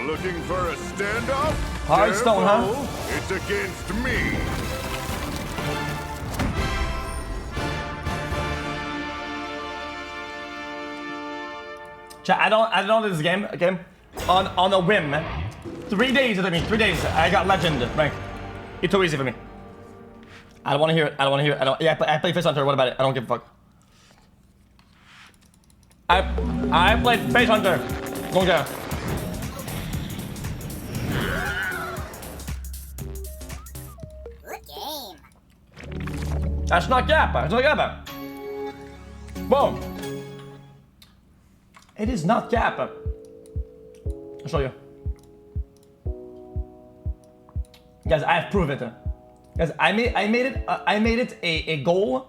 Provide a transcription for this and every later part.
Looking for a standoff? Hearthstone, huh? Careful, it's against me. Chat, I don't know this game, okay? On a whim. 3 days it took me, 3 days. I got legend rank. It's too easy for me. I don't wanna hear it, I don't wanna hear it. Yeah, I play Face Hunter, what about it? I don't give a fuck. I played Face Hunter. Don't care. Good game. That's not Kappa. It's not Kappa. Boom. It is not Kappa. I'll show you. Guys, I have proved it. Guys, I made it a goal.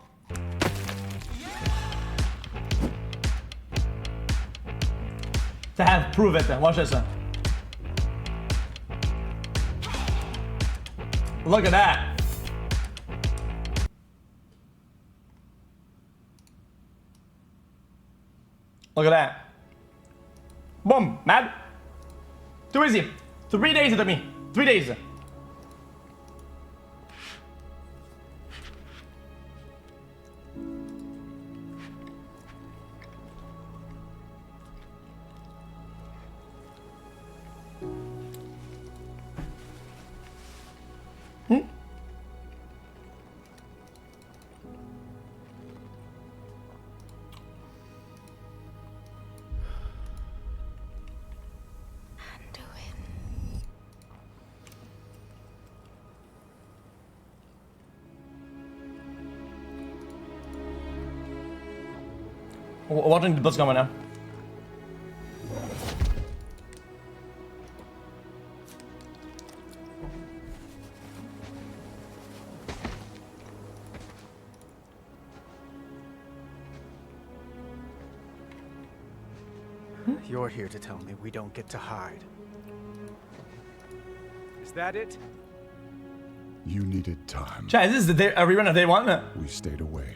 To have prove it. Watch this. Look at that. Look at that. Boom, mad. Too easy. 3 days it took me. 3 days. Watching the bus coming now. You're here to tell me we don't get to hide. Is that it? You needed time. Chat, is this a rerun of day one? We stayed away.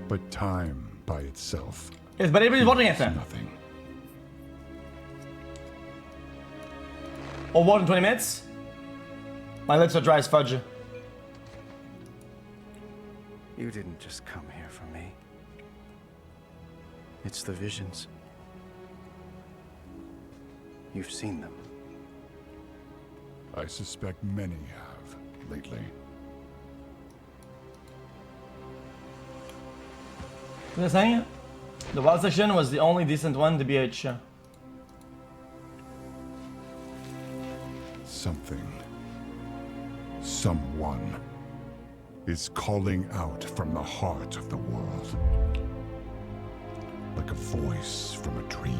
But time by itself Yes, but everybody's watching it. nothing. Or more than 20 minutes? My lips are dry as fudge. You didn't just come here for me. It's the visions. You've seen them. I suspect many have lately. What was I saying? The wild section was the only decent one to BH. Something, someone is calling out from the heart of the world. Like a voice from a dream.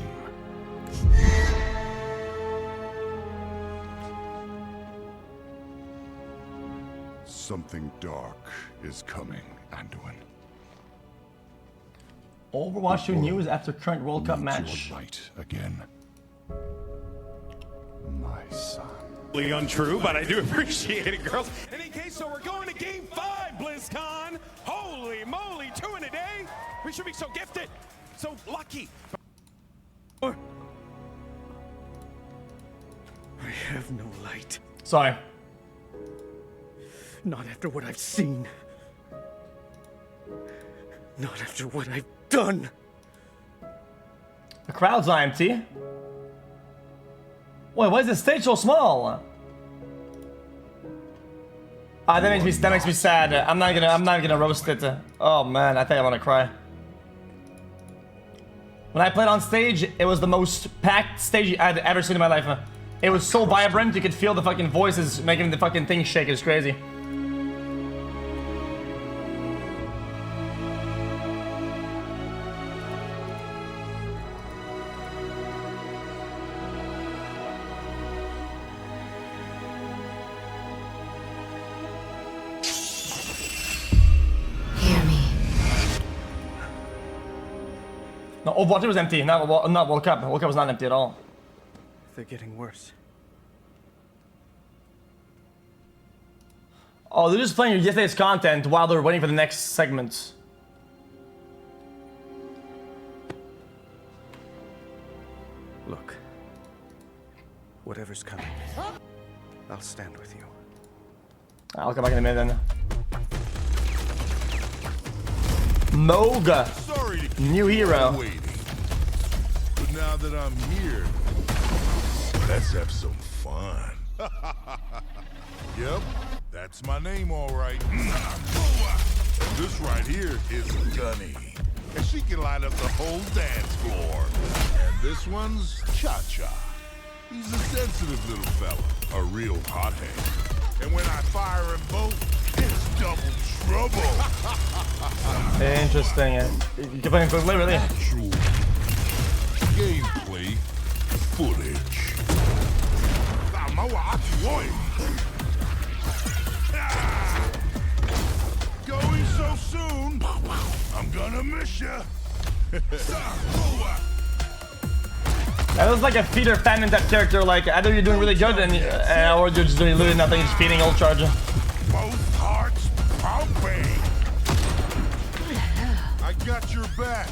Something dark is coming, Anduin. Overwatch 2 news after current World Cup Needs match. your light again. My son. Untrue, but I do appreciate it, girls. In any case, so we're going to Game 5, BlizzCon. Holy moly, 2 in a day. We should be so gifted, so lucky. I have no light. Sorry. Not after what I've seen. Not after what I've done. The crowd's not empty. Wait, why is the stage so small? Ah, that makes me sad. I'm not gonna roast it. Oh man, I think I wanna cry. When I played on stage, it was the most packed stage I'd ever seen in my life. It was so vibrant, you could feel the fucking voices making the fucking thing shake. It's crazy. No, Overwatch was empty. Not World Cup. World Cup was not empty at all. They're getting worse. Oh, they're just playing yesterday's content while they're waiting for the next segment. Look, Whatever's coming, I'll stand with you. I'll come back in a minute then. Moga. Sorry to keep New hero. you waiting. But now that I'm here, let's have some fun. Yep, that's my name, all right. And this right here is Gunny. And she can light up the whole dance floor. And this one's Cha-Cha. He's a sensitive little fella, a real hothead. And when I fire them both, it's double trouble. Interesting. You can play quickly, really? Actual gameplay footage. Going so soon, I'm gonna miss ya. That was like a feeder famine type character. Like either you're doing really good and or you're just doing literally nothing, just feeding old charger. Both hearts pumping. I got your back.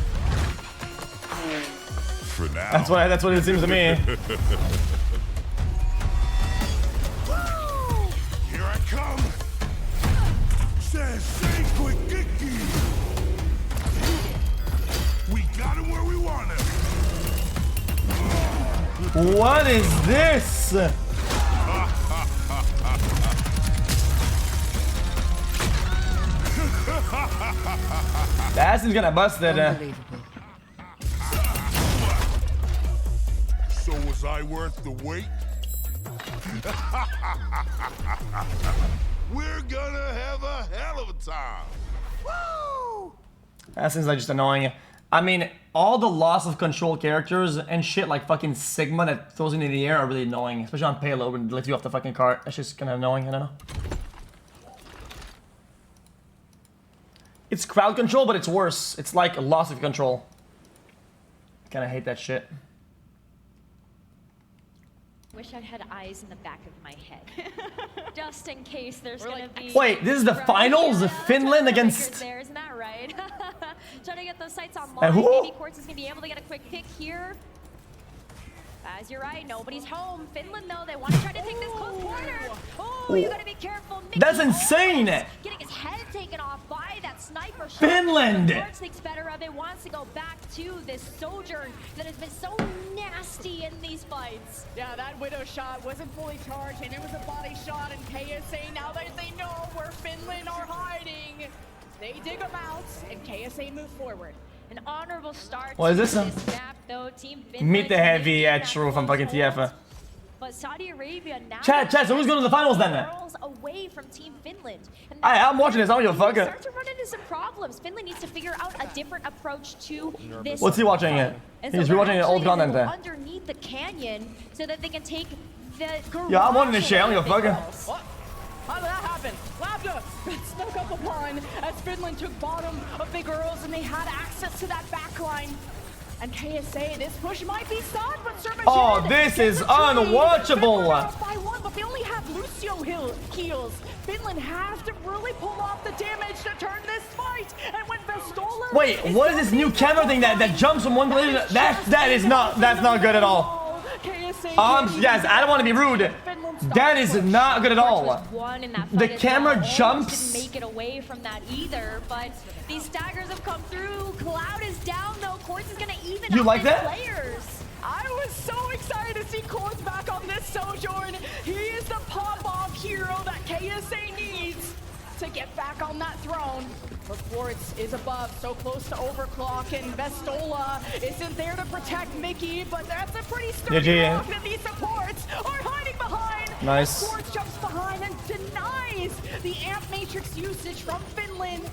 For now. That's what it seems to me. Here I come. Says say quick kicky. We got him where we want him. What is this? That is gonna bust it. So was I worth the wait? We're gonna have a hell of a time. Woo! That seems like just annoying. I mean, all the loss of control characters and shit like fucking Sigma that throws you in the air are really annoying, especially on payload when it lets you off the fucking cart. That's just kind of annoying, I don't know. It's crowd control, but it's worse. It's like a loss of control. Kind of hate that shit. Wish I had eyes in the back of my head, just in case there's gonna be. Wait, this is the finals of Finland against. There, isn't that right? Trying to get those sights And online. who? Maybe Quartz is gonna be able to get a quick pick here. As you're right, nobody's home. Finland, though, they want to try to take this close quarter. Oh, you gotta be careful. Mickey That's insane. Getting his head taken off by that sniper shot. Finland. Quartz thinks better of it, wants to go back to this sojourn that has been so nasty in these fights. Yeah, that Widow shot wasn't fully charged, and it was a body shot, and KSA, now that they know where Finland are hiding, they dig them out, and KSA move forward. An honorable start. What is this? to map, though. Team Finland Meet the heavy making that true from close fucking TF. hold. But Saudi Arabia now. Chat, so who's going to the finals then? Girls away from Team Finland. And I'm watching this. I don't give a fuck. Start to run into some problems. Finland needs to figure out a different approach to this. What's he watching it? And He's they're rewatching old actually content gonna there. go underneath the canyon so that they can take the. Yeah, I'm wanting to garage share. I don't give a of fuck. the What? How did that happen? Lambda snuck up upon as Finland took bottom of the girls, and they had access to that back line. And KSA, this push might be stopped, but Sermon Oh, this is unwatchable. By one, but they only have Lucio heals. Finland has to really pull off the damage to turn this fight. And when Vestola Wait, what is this new camera thing that jumps from one place? That's not good at all. Guys, I don't want to be rude. That is not good at all. The camera jumps. Didn't make it away from that either, but these staggers have come through. Cloud is down though. Quartz is gonna even You up like his that? players. I was so excited to see Quartz back on this Sojourn. He is the pop-off hero that KSA needs to get back on that throne. But Quartz is above, so close to overclock, and Vestola isn't there to protect Mickey, but that's a pretty sturdy GG. rock that these supports are hiding behind. Nice. Quartz jumps behind and denies the amp matrix usage from Finland.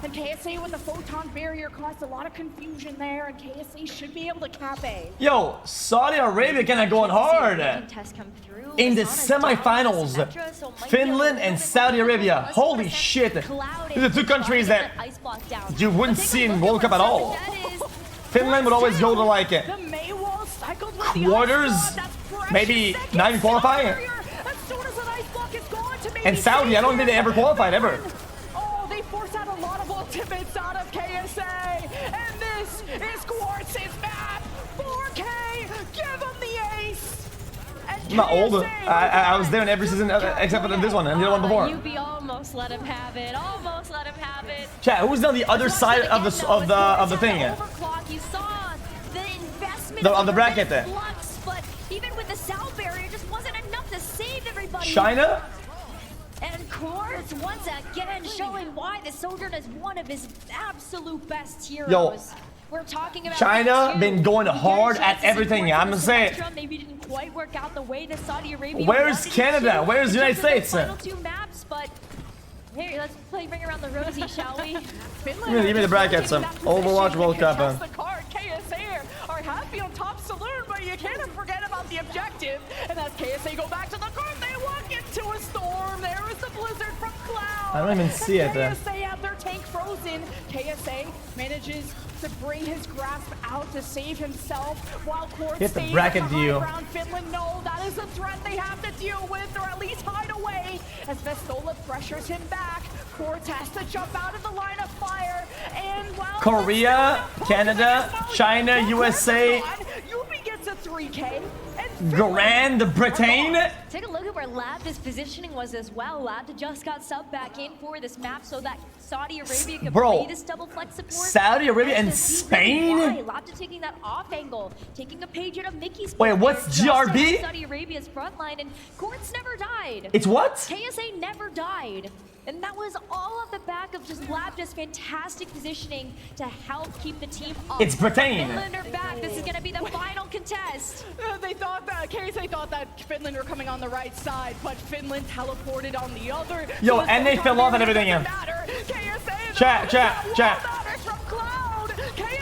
And KSA with the photon barrier caused a lot of confusion there, and KSA should be able to cap A. Yo, Saudi Arabia kind of going hard. In the semifinals, Finland and Saudi Arabia. Holy shit. These are two countries that you wouldn't see in World Cup at all. Finland would always go to like quarters, maybe not even qualifying. And Saudi, I don't think they ever qualified ever. Oh, they force out a lot of ultimates out of KSA, and this is Quartz's map. 4K, give him the ace. And I'm not old. I was there in every season except for this one and the other one before. You almost let him have it. Almost let him have it. Chat, who's on the other side of the thing? Overclock, you saw the investment of the bracket there. Flux, but even with the sound barrier, just wasn't enough to save everybody. China? And Quartz once again showing why the Sojourn is one of his absolute best heroes. Yo, we're talking about China been going hard at everything. I'm gonna say it. Maybe didn't quite work out the way the Saudi Arabia. Where's Canada? Where's the United States? Final 2 maps, but here, let's play Ring Around the Rosie, shall we? Give me the brackets. Overwatch World Cup. KSA are happy on top saloon, but you can't forget about the objective. And as KSA go back to the court, they walk into a storm. There is the blizzard from Cloud. I don't even see it. KSA have their tank frozen. KSA manages to bring his grasp out to save himself while Quartz Get the stays bracket at the view. high ground. Finland, no, that is a threat they have to deal with, or at least hide away as Vestola pressures him back. Quartz has to jump out of the line of fire, and while Korea, Canada, China, USA, Yubi gets a 3K, and Grand Britain. Take a look at where Lab's positioning was as well. Lab just got subbed back in for this map so that Saudi Arabia could play this double flex support. Saudi Arabia and Spain? Lab taking that off angle, taking a page out of Mickey's. Wait, what's GRB? Saudi Arabia's front line, and Quartz never died. It's what? KSA never died. And that was all off the back of just Lab just fantastic positioning to help keep the team up. It's Britain. Finland are back. This is going to be the final contest. They thought that KSA thought that Finland were coming on the right side, but Finland teleported on the other. Yo, and they fell off and everything. Chat.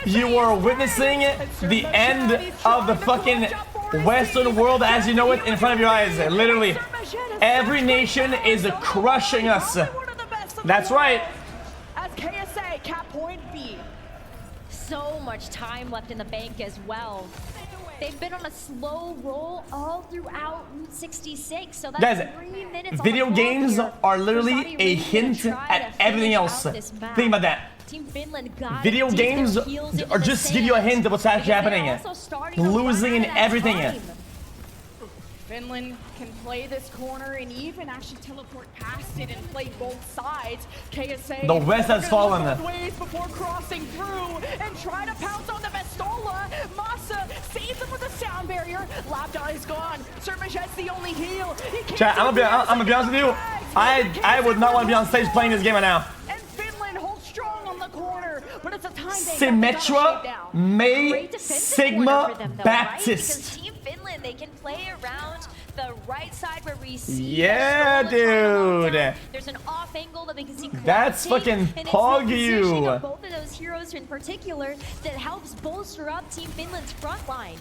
You are witnessing the end of the fucking Western world as you know it in front of your eyes. Literally, every nation is crushing us. That's right. As KSA, cap point B. So much time left in the bank as well. They've been on a slow roll all throughout Route 66. So that's guys, 3 minutes. video games are literally a hint at everything else. Think about that. Team Finland got video games are just to give you a hint of what's actually happening. Losing in everything. Finland can play this corner and even actually teleport past it and play both sides. KSA. The West has fallen. Both ways before crossing through and try to pounce on the Vestola. Masa saves him with a sound barrier. Labda is gone. Sermaj has the only heal. Chat, I'm gonna be honest with you. I would not want to be on stage playing this game right now. And Finland holds strong on the corner, but it's a time Symmetra, May, Sigma, Baptist. Right? Team Finland, they can play around the right side where we see. Yeah, dude. There's an off angle that we can see. That's fucking pog you. Both of those heroes in particular that helps bolster up Team Finland's front line.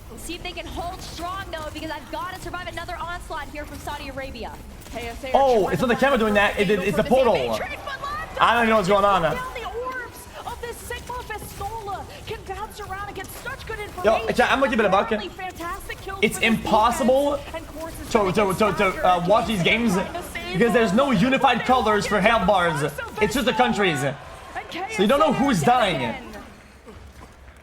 We'll see if they can hold strong though, because I've got to survive another onslaught here from Saudi Arabia. Oh, it's not the camera doing that. It's the portal. I don't even know what's going on. Yo, I'm gonna give it a buck. It's impossible to watch these games because there's no unified colors for health bars. It's just the countries. So you don't know who's dying.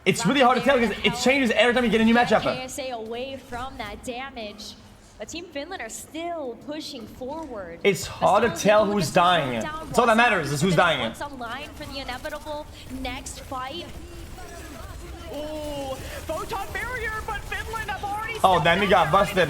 It's really hard to tell because it changes every time you get a new matchup. KSA away from that damage. But Team Finland are still pushing forward. It's hard to tell who's dying. That's all that matters is who's dying. What's on line for the inevitable next fight? Oh, photon barrier, but Finland have already. Oh, then we got busted.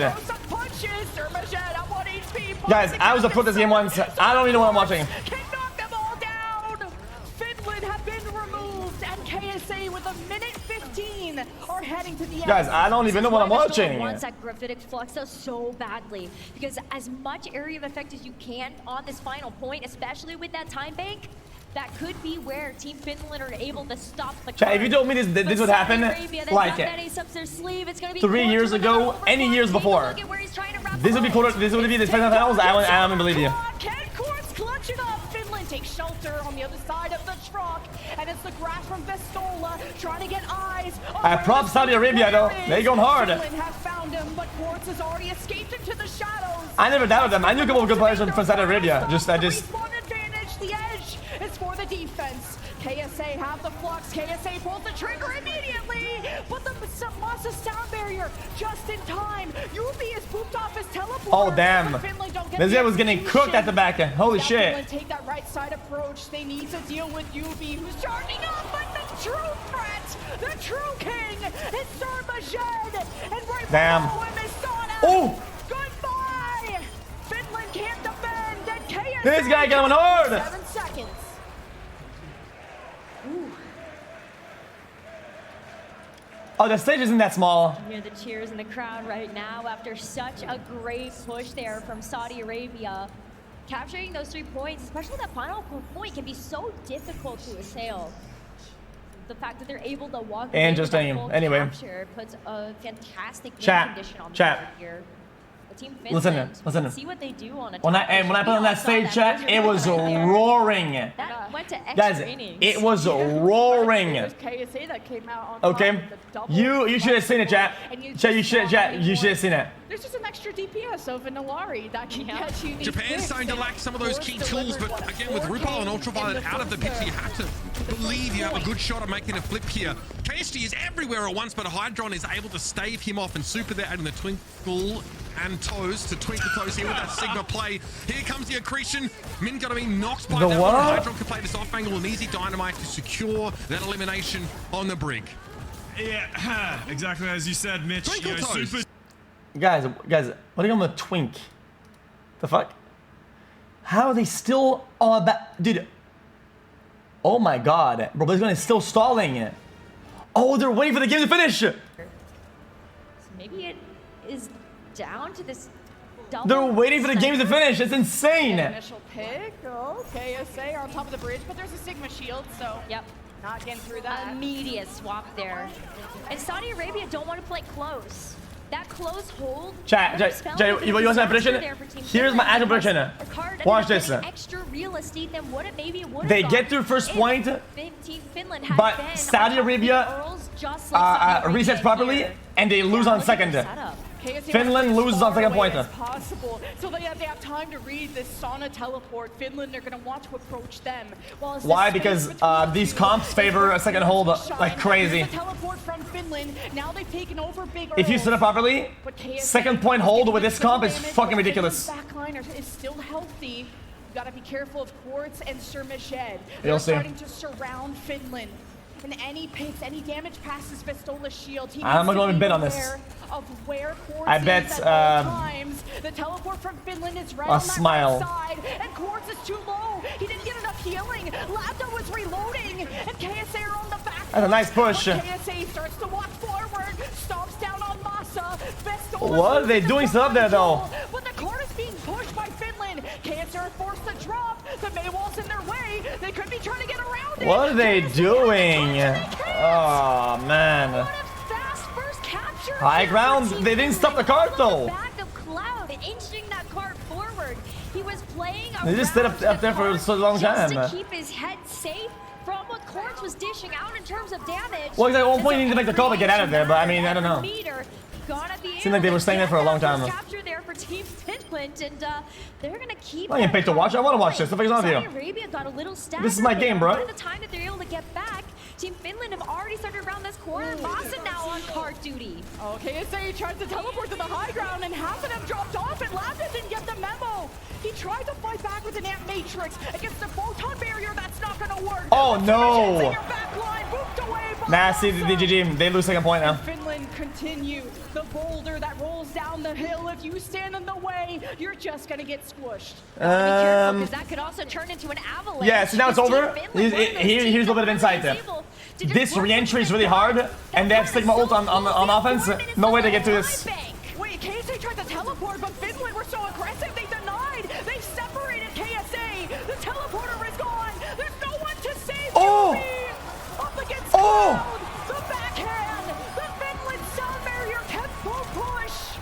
Guys, I was a pro this game once. I don't even know what I'm watching. Can knock them all down. Finland have been removed, and KSA with a minute 15 are heading to the end. Guys, I don't even know what I'm watching. Wants that graphitic flux so badly because as much area of effect as you can on this final point, especially with that time bank. That could be where Team Finland are able to stop the Chat, if you told me this would happen, like 3 years ago, any years before, this would be the final finals, I don't believe you. Can Quartz clutch it up? Finland takes shelter on the other side of the truck, and it's the grasp from Vestola trying to get eyes. Props Saudi Arabia though, they going hard. Finland have found him, but Quartz has already escaped into the shadows. I never doubted them. I knew a couple of good players from Saudi Arabia. The edge is for the the defense. KSA have the flux. KSA pulls the trigger immediately, but the Masa sound barrier just in time. Yubi is pooped off his teleport. Oh damn! This guy was getting cooked at the back end. Holy shit! Take that right side approach. They need to deal with Yubi, who's charging up, but the true threat, the true king, is Surmajed, and right below him is Sana. Oh! Goodbye. Finland can't defend, and KSA. This guy going hard. 7 seconds. Ooh. Oh, the stage isn't that small. You hear the cheers in the crowd right now after such a great push there from Saudi Arabia. Capturing those 3 points, especially that final point, can be so difficult to assail. The fact that they're able to walk away with that full capture puts a fantastic win condition on the board here. The team Finland, listen. see what they do on a When I put on that stage, chat, it was roaring. That went to extra Guys, innings. it was roaring. KSA that came out on Okay, you should have seen it, chat. Chat, you should have seen it. There's just an extra DPS of an Nilari that can get you these Japan's picks, starting to and lack some of those key tools, but again, with Rupal and Ultraviolet out of the picture, you have to believe you have a good shot at making a flip here. KSG is everywhere at once, but Hydron is able to stave him off, and Super there adding the twinkle and toes to twinkle toes here with that Sigma play. Here comes the accretion. Min gonna be knocked by that one. Hydron can play this off angle, an easy dynamite to secure that elimination on the brig. Yeah, exactly as you said, Mitch. Twinkle toes. Super... Guys, what are you on the twink? The fuck? How are they still on that? Dude. Oh my god. Bro, BlizzCon is still stalling. Oh, they're waiting for the game to finish. So maybe it is down to this double. They're waiting for the game to finish. It's insane. Initial pick. Oh, KSA on top of the bridge, but there's a Sigma shield, so Yep. not getting through that. Immediate swap there. And Saudi Arabia don't want to play close. That close hold. Chat, you want my prediction? Here's my actual prediction. Watch this. Extra real estate than what it maybe would have They get through first point, Team Finland had but been Saudi Arabia resets properly, and they lose on second. Finland loses on second point. Possible. So they have time to read this Sauna teleport. Finland are going to want to approach them. Why? Because these comps favor a second hold like crazy. Teleport from Finland. Now they've taken over big If you set up properly, second point hold with this comp is fucking ridiculous. Backline is still healthy. You got to be careful of Quartz and Surmajed. You'll They're see. starting to surround Finland. And any picks, any damage passes Vistola's shield. I'm gonna bet on this. Of where Quartz I bet is at all times. The teleport from Finland is right on that smile. side, and Quartz is too low. He didn't get enough healing. Labda was reloading, and KSA are on the back. That's a nice push. But KSA starts to walk forward, stomps down on Masa. What are they doing stuff there though? But the card is being pushed by Finland. KSA are forced to drop. The Maywall's in their way. They could be trying to get around it. What are they doing? Oh man. High ground. They didn't stop the card though. Back of Cloud, inching that card forward. He was playing. They just stayed up there for so long time. Just to keep his head safe from what Quartz was dishing out in terms of damage. Well, at one point you need to make the call to get out of there, but I mean, I don't know. Seemed like they were staying there for a long time. Capture there for Team Finland, and they're gonna keep. I ain't paid to watch. I want to watch this. What the fuck is on with you? Arabia got a little This is my game, bro. By the time that they're able to get back, Team Finland have already started around this corner. Masa now on card duty. Oh, KSA tried to teleport to the high ground, and half of them dropped off, and Labda didn't get the memo. He tried to fight back with an Amp Matrix against the photon barrier. That's not gonna work. Oh no! Nah, see the DGG. They lose second point now. Finland continue. The boulder that rolls down the hill. If you stand in the way, you're just gonna get squished. Because that could also turn into an avalanche. Yeah, so now it's over. Here's a little bit of insight there. This re-entry is really hard, and they have Sigma ult on offense. No way to get to this. Wait, KSA tried to teleport, but Finland were so aggressive they denied. They separated KSA. The teleporter is gone. There's no one to save. Oh! Up against Oh! Cloud. The backhand. The Finland sound barrier kept full push.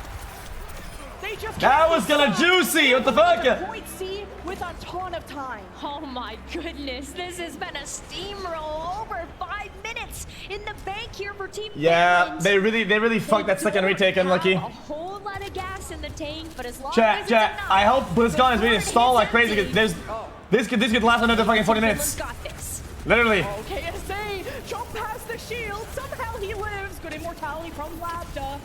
They just that was gonna juicy. What the fuck? Point C with a ton of time. Oh my goodness, this has been a steamroll. Over 5 minutes in the bank here for Team Yeah, Finland. they really fucked that second retake, unlucky. A whole lot of gas in the tank, but as long as Chat, it's chat. enough, I hope BlizzCon is really stalled like crazy. Because This could last another fucking 40 minutes. Got this. Literally. Oh, KSA, jump past the shield. Somehow he lives. Good immortality from Labda.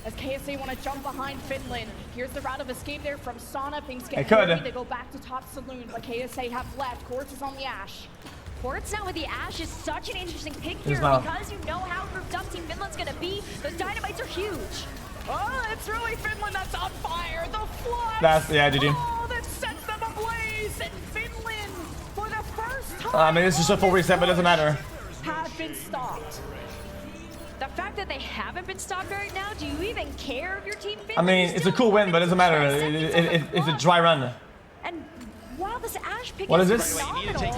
As KSA want to jump behind Finland. Here's the route of escape there from Sana. Things get hairy. They go back to top saloon, but KSA have left. Quartz is on the Ash. Quartz now with the Ash is such an interesting pick here because you know how grouped up Team Finland's gonna be. Those dynamites are huge. Oh, it's really Finland that's on fire. The flash. That's, yeah, GG. Oh, that sets them ablaze. And Finland, for the first time. I mean, it's just a full reset, but it doesn't matter. Have been stopped. The fact that they haven't been stopped right now, do you even care if your team Finland? I mean, it's a cool win, but it doesn't matter. It's a dry run. And while this Ash pick What is is this? phenomenal, I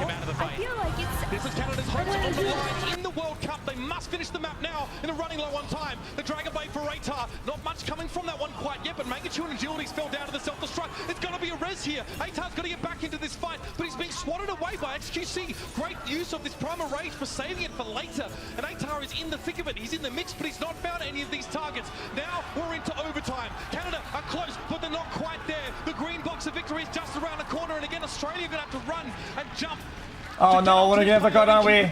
feel like it's... This is Canada's hopes on the line in the World Cup. They must finish the map now in a running low on time. The Dragon Blade for Atar. Not much coming from that one quite yet, but magnitude and agilities fell down to the self-destruct. It's going to be a res here. Atar's going to get back into this fight, but he's being swatted away by xQc. Great use of this Primal Rage for saving it for later. And Atar is in the thick of it. He's in the mix, but he's not found any of these targets. Now we're into overtime. Canada are close, but they're not quite there. The green box of victory is just around the corner, and again, Australia are going to have to run and jump. Oh no, we're gonna have to go, aren't we?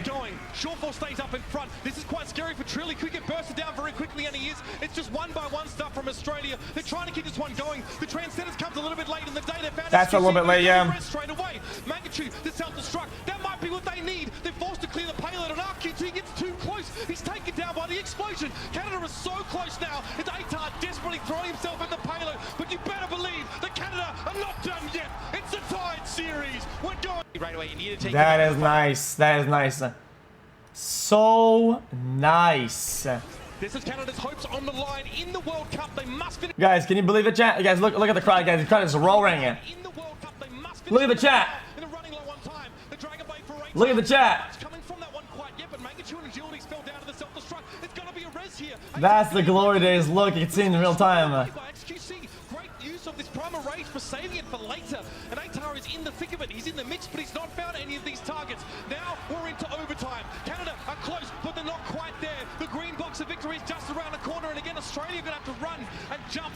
Shortfall stays up in front. This is quite scary for Trilly. Could get bursted down very quickly, and he is. It's just one by one stuff from Australia. They're trying to keep this one going. The Transcendence comes a little bit late in the day. They found that's a little bit late, yeah. Straight away. Magnitude, the self-destruct. That might be what they need. They're forced to clear the payload, and RQT gets too close. He's taken down by the explosion. Canada is so close now. It's Atar desperately throwing himself in the payload, but you better believe that Canada are not done yet. It's a tied series. We're going right away. You need to take that is nice. That is nice. So nice. This is Canada's hopes on the line in the World Cup. They must finish. Guys, can you believe it, chat? Guys, look at the crowd, guys. The crowd is roaring. In the World Cup, they must finish. Look at the chat. In a running low on time. The Dragon Blade for Atar. Look at the chat. Coming from that one quite yet, but magnitude and agilities fell down to the self-destruct. It's going to be a res here. That's the glory days. Look, you can see in real time. xQc, great use of this Primal Rage for saving it for later. And Atar is in the thick of it. He's in the mix, but he's not found any of these targets. Now we're into overtime. Canada are close, but they're not quite there. The green box of victory is just around the corner, and again, Australia are going to have to run and jump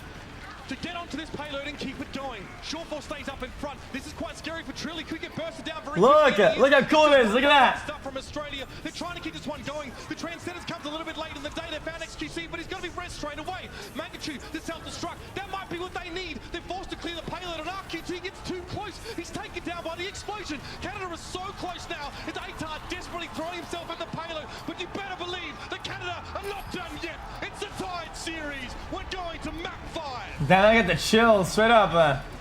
to get onto this payload and keep it going. Shortfall stays up in front. This is quite scary for Trilly. Could get bursted down very quickly. Look how cool it is. Look at that. Stuff from Australia. They're trying to keep this one going. The Transcendence comes a little bit late in the day. They found xQc, but he's going to be res straight away. Magnitude, the self-destruct. That might be what they need. They're forced to clear the payload, and RQT gets too close. He's taken down by the explosion. Canada is so close now. It's Atar desperately throwing himself in the payload, but you better believe that Canada are not done yet. It's a tied series. We're going to map 5. Damn, I get the chills straight up.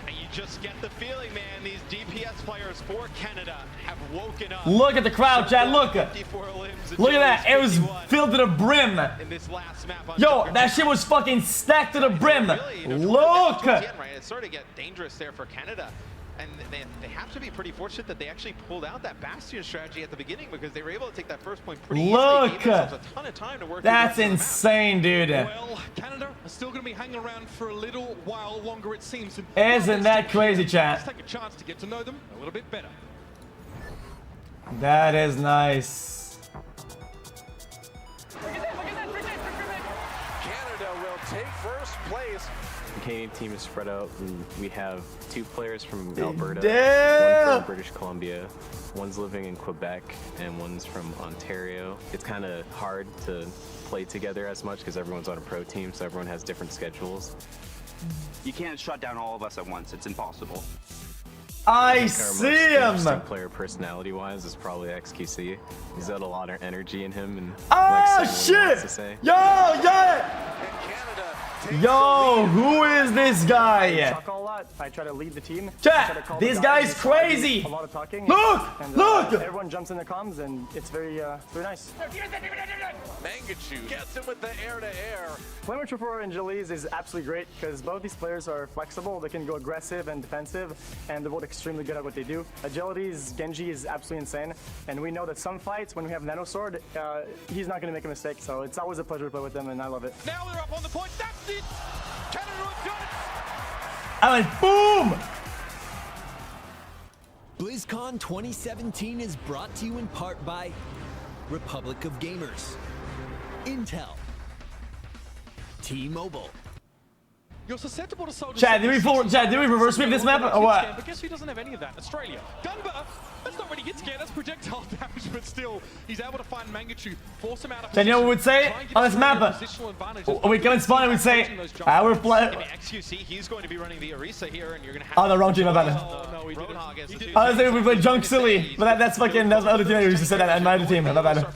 And you just get the feeling, man, these DPS players for Canada have woken up. Look at the crowd, chat. Look. Look at that. It was filled to the brim. In this last map on Yo, that shit was fucking stacked to the brim. Look. It's starting to get dangerous there for Canada. And they have to be pretty fortunate that they actually pulled out that Bastion strategy at the beginning, because they were able to take that first point pretty easily. Look. Gave themselves a ton of time to work. That's insane, dude. Well, Canada are still going to be hanging around for a little while longer, it seems. Isn't that crazy, chat? Let's take a chance to get to know them a little bit better. That is nice. Canada will take first place. The Canadian team is spread out, and we have 2 players from Alberta, Damn. one from British Columbia, one's living in Quebec, and one's from Ontario. It's kind of hard to play together as much because everyone's on a pro team, so everyone has different schedules. You can't shut down all of us at once. It's impossible. I Our see most interesting him. player personality-wise is probably xQc. He's got a lot of energy in him, and Oh like saying what he wants to shit! say. Yo, yeah. Yo, who is this guy? Talk a lot. I try to lead the team. Chat, this guy's crazy. A lot of talking. Look, and, look. Everyone jumps in the comms, and it's very nice. Mangachu gets him with the air-to-air. Playing with Triple and Jalees is absolutely great because both these players are flexible. They can go aggressive and defensive, and they're both extremely good at what they do. Agility's Genji is absolutely insane, and we know that some fights when we have Nano Sword, he's not going to make a mistake. So it's always a pleasure to play with him, and I love it. Now they're up on the point. That's it. Canada have got it. I went boom. BlizzCon 2017 is brought to you in part by Republic of Gamers, Intel, T-Mobile, You're susceptible to soldiers. Chad, did we reverse sweep this map or what? But guess who doesn't have any of that? Australia. Gunba. That's not really hit scan. That's projectile damage, but still, he's able to find Mangachu, force him out of Then you know what we would say on this map? We come in spawn and we'd say, our play. xQc, he's going to be running the Orisa here, and you're going to have. Oh, the wrong team, my bad. No, he didn't. I was saying we played Junk Silly, but that's fucking, that's my other team who used to say that, and my other team, my bad.